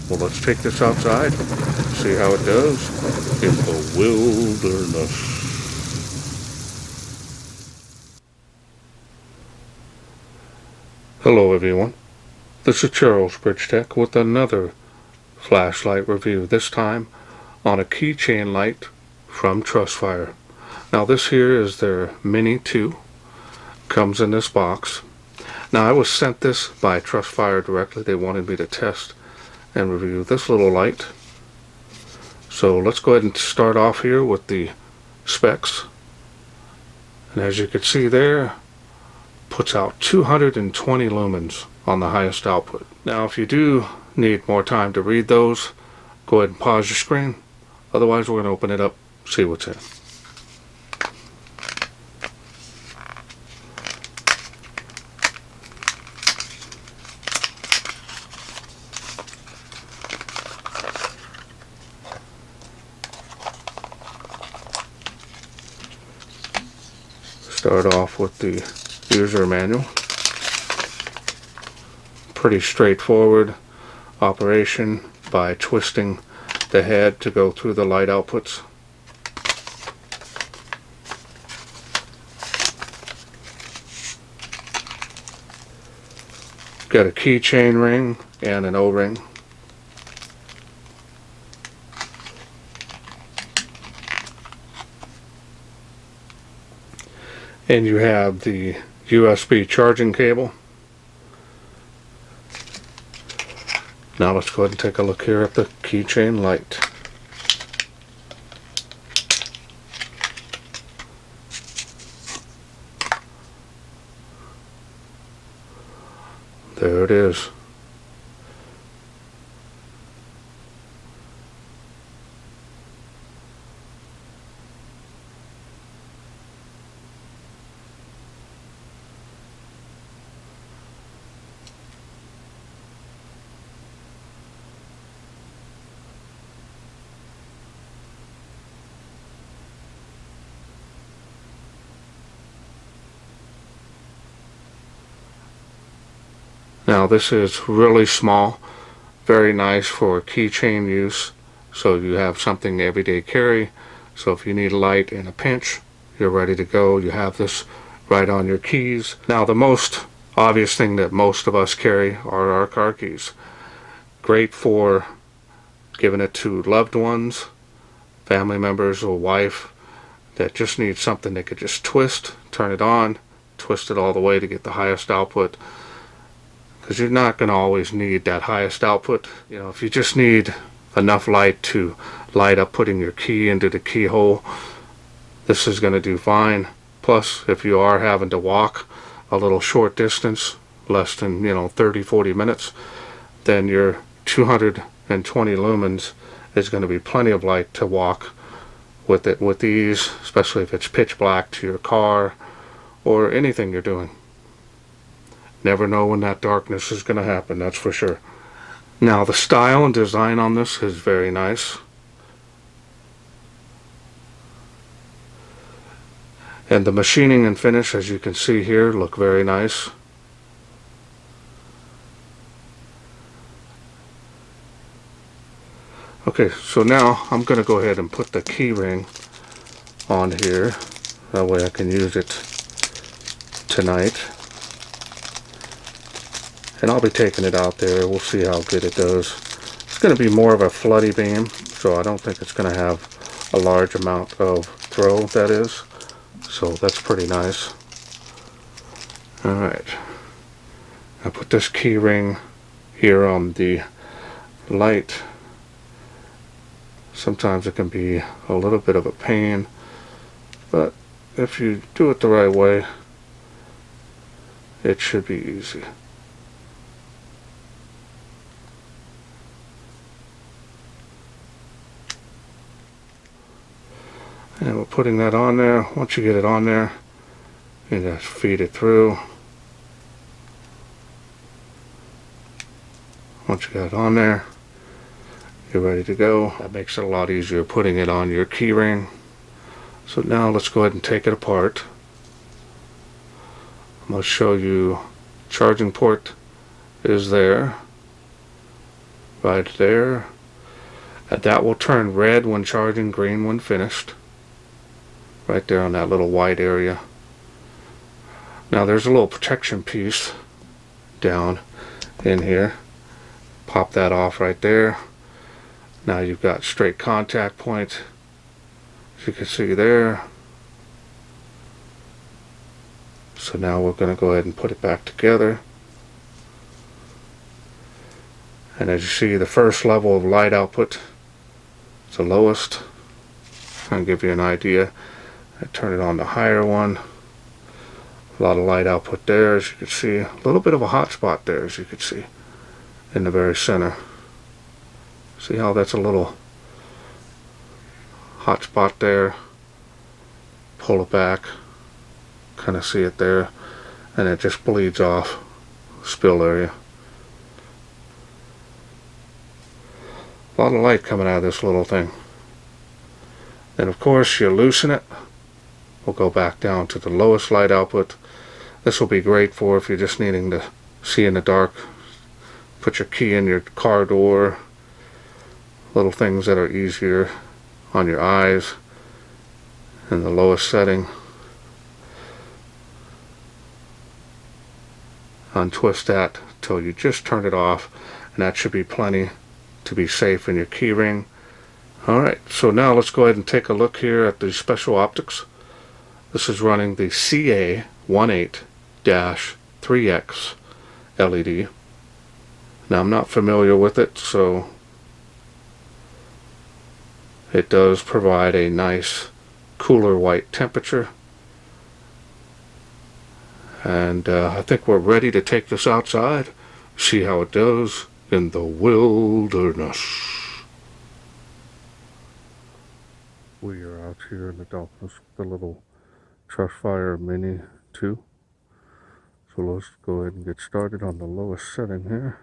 Well, let's take this outside, see how it does in the wilderness. Hello everyone, this is Charles BridgTec with another flashlight review, this time on a keychain light from TrustFire. Now this here is their Mini 2, comes in this box. Now I was sent this by TrustFire directly. They wanted me to test and review this little light. So let's go ahead and start off here with the specs. And as you can see there, puts out 220 lumens on the highest output. Now if you do need more time to read those, go ahead and pause your screen. Otherwise we're going to open it up, see what's in. Start off with the user manual. Pretty straightforward operation by twisting the head to go through the light outputs. Got a keychain ring and an O-ring. And you have the USB charging cable. Now let's go ahead and take a look here at the keychain light. There it is. Now this is really small, very nice for keychain use, so you have something everyday carry. So if you need a light in a pinch, you're ready to go. You have this right on your keys. Now the most obvious thing that most of us carry are our car keys. Great for giving it to loved ones, family members or wife that just need something they could just twist, turn it on, twist it all the way to get the highest output. Because you're not going to always need that highest output. You know, if you just need enough light to light up putting your key into the keyhole, this is going to do fine. Plus, if you are having to walk a little short distance, less than 30-40 minutes, then your 220 lumens is going to be plenty of light to walk with it with ease, especially if it's pitch black to your car or anything you're doing. Never know when that darkness is going to happen, that's for sure. Now the style and design on this is very nice. And the machining and finish, as you can see here, look very nice. Okay, so now I'm going to go ahead and put the key ring on here. That way I can use it tonight. And I'll be taking it out there. We'll see how good it does. It's going to be more of a floody beam, so I don't think it's going to have a large amount of throw, that is. So that's pretty nice. Alright. I put this key ring here on the light. Sometimes it can be a little bit of a pain, but if you do it the right way, it should be easy. And we're putting that on there. Once you get it on there, you just feed it through. Once you got it on there, you're ready to go. That makes it a lot easier putting it on your key ring. So now let's go ahead and take it apart. I'm going to show you charging port is there. right there. And that will turn red when charging, green when finished. Right there on that little white area. Now there's a little protection piece down in here. Pop that off right there. Now you've got straight contact points, as you can see there. So now we're going to go ahead and put it back together. And as you see, the first level of light output is the lowest. I'll give you an idea. I turn it on the higher one. A lot of light output there, as you can see. A little bit of a hot spot there, as you can see, in the very center. See how that's a little hot spot there? Pull it back, kind of see it there, and it just bleeds off spill area. A lot of light coming out of this little thing. Then of course you loosen it. We'll go back down to the lowest light output. This will be great for if you're just needing to see in the dark. Put your key in your car door. Little things that are easier on your eyes. In the lowest setting. Untwist that till you just turn it off, and that should be plenty to be safe in your key ring. Alright, so now let's go ahead and take a look here at the special optics. This is running the CA18-3X LED. Now I'm not familiar with it, so it does provide a nice cooler white temperature. And I think we're ready to take this outside, see how it does in the wilderness. We are out here in the darkness with the little TrustFire Mini 2. So let's go ahead and get started on the lowest setting here.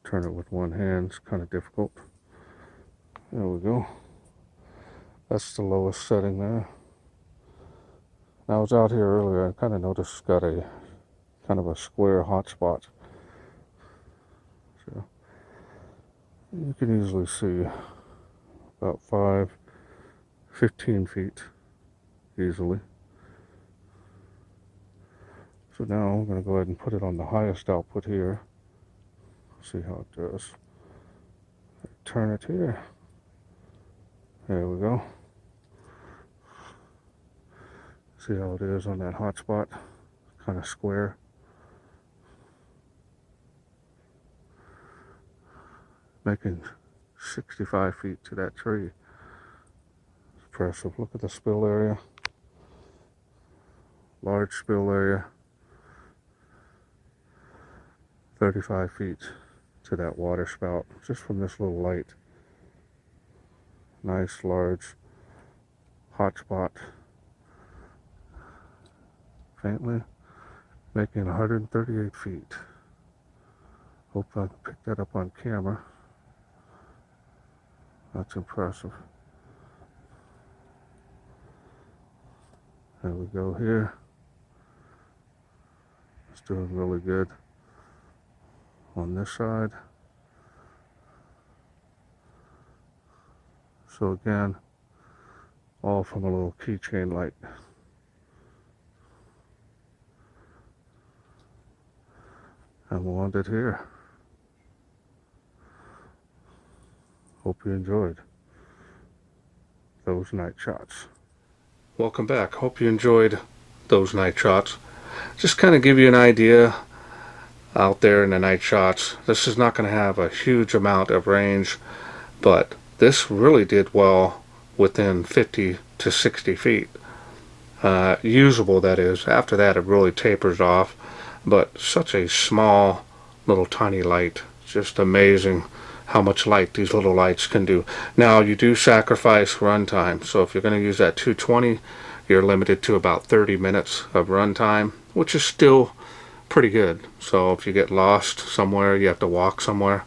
Turn it with one hand, it's kind of difficult. There we go. That's the lowest setting there. Now, I was out here earlier, I kind of noticed it's got a kind of a square hotspot. So you can easily see about 15 feet easily. So now I'm going to go ahead and put it on the highest output here. See how it does. Turn it here. There we go. See how it is on that hotspot? Kind of square. Making 65 feet to that tree. It's impressive. Look at the spill area. Large spill area. 35 feet to that water spout, just from this little light. Nice large hot spot. Faintly making 138 feet. Hope I can pick that up on camera. That's impressive. There we go here. It's doing really good on this side. So again, all from a little keychain light. And we'll end it here. Hope you enjoyed those night shots. Welcome back. Hope you enjoyed those night shots. Just kind of give you an idea out there in the night shots. This is not going to have a huge amount of range, but this really did well within 50 to 60 feet. Usable, that is. After that it really tapers off, but such a small little tiny light. Just amazing how much light these little lights can do. Now you do sacrifice runtime, so if you're going to use that 220, you're limited to about 30 minutes of runtime, which is still pretty good. So if you get lost somewhere, you have to walk somewhere,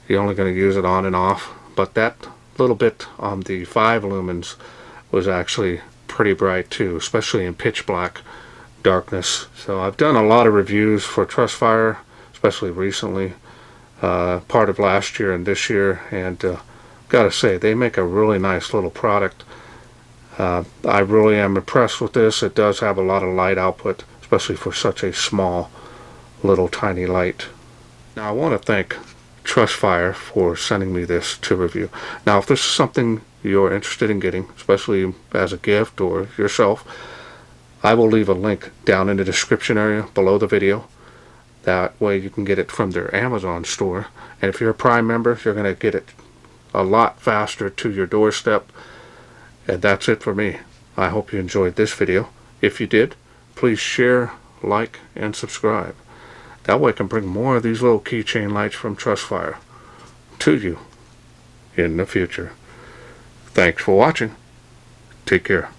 you're only going to use it on and off. But that little bit on the 5 lumens was actually pretty bright too, especially in pitch black darkness. So I've done a lot of reviews for TrustFire especially recently, part of last year and this year, and gotta say, they make a really nice little product. I really am impressed with this. It does have a lot of light output, especially for such a small, little tiny light. Now I want to thank TrustFire for sending me this to review. Now if this is something you're interested in getting, especially as a gift or yourself, I will leave a link down in the description area below the video. That way you can get it from their Amazon store. And if you're a Prime member, you're going to get it a lot faster to your doorstep. And that's it for me. I hope you enjoyed this video. If you did, please share, like, and subscribe. That way I can bring more of these little keychain lights from TrustFire to you in the future. Thanks for watching. Take care.